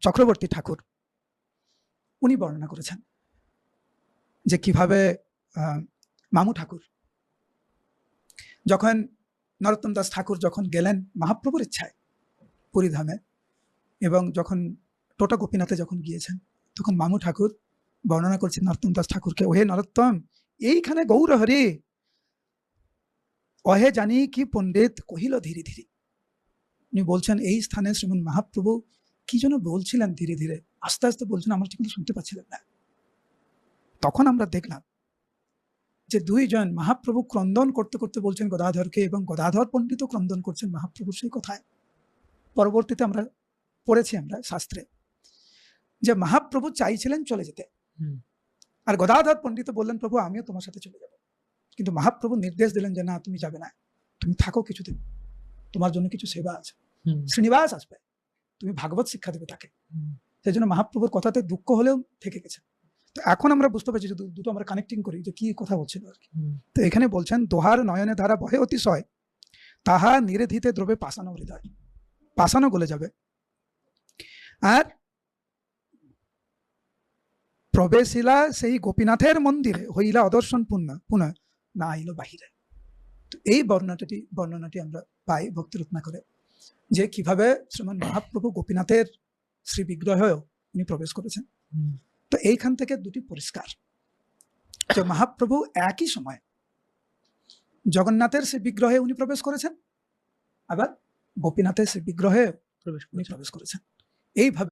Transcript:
চক্রবর্তী ঠাকুর উনি বর্ণনা করেছেন যে কিভাবে মামু ঠাকুর যখন নরোত্তম দাস ঠাকুর যখন গেলেন মহাপ্রভুর ইচ্ছায় পুরীধামে, এবং যখন টোটা গোপীনাথে যখন গিয়েছেন, তখন মামু ঠাকুর বর্ণনা করছেন নরোত্তম দাস ঠাকুরকে, ওহে নরোত্তম, এইখানে গৌর হরি অহে জানি কি পণ্ডিত কহিল ধীরে ধীরে। উনি বলছেন এই স্থানে শ্রীমন মহাপ্রভু কি যেন বলছিলেন ধীরে ধীরে, আস্তে আস্তে বলছেন, আমরা ঠিক শুনতে পাচ্ছিলাম না। তখন আমরা দেখলাম যে দুইজন মহাপ্রভু ক্রন্দন করতে করতে বলছেন গদাধরকে, এবং গদাধর পণ্ডিত ক্রন্দন করছেন মহাপ্রভুর সেই কথায়। পরবর্তীতে আমরা পড়েছি আমরা শাস্ত্রে যে মহাপ্রভু চাইছিলেন চলে যেতে, আর গদাধর পণ্ডিত বললেন প্রভু আমিও তোমার সাথে চলে যাব, কিন্তু মহাপ্রভু নির্দেশ দিলেন যে না, তুমি যাবে না, তুমি থাকো কিছুদিন, তোমার জন্য কিছু সেবা আছে, শ্রীনিবাস আসবে, তুমি ভাগবত শিক্ষা দেবে তাকে। সেই জন্য মহাপ্রভুর কথাতে দুঃখ হলেও থেকে গেছে। তো এখন আমরা বুঝতে পারছি যে দুটো আমরা কানেক্টিং করি যে কি কথা বলছিল আর কি। তো এখানে বলছেন দোহার নয়নে ধারা বহে অতিশয়, তাহা নিরেধিতে দ্রবে পাষাণ হৃদয়, পাষাণও গলে যাবে। আর প্রবেশিলা সেই গোপীনাথের মন্দিরে হইলা অদর্শন পুনঃ না আইল বাহিরে। তো এই বর্ণনাটি আমরা পাই ভক্তি রত্নাকরে, যে কিভাবে শ্রীমান মহাপ্রভু গোপীনাথের শ্রী বিগ্রহেও উনি প্রবেশ করেছেন। তো এইখান থেকে দুটি পরিষ্কার যে মহাপ্রভু একই সময় জগন্নাথের শ্রী বিগ্রহে উনি প্রবেশ করেছেন, আবার গোপীনাথের শ্রী বিগ্রহে উনি প্রবেশ করেছেন। এইভাবে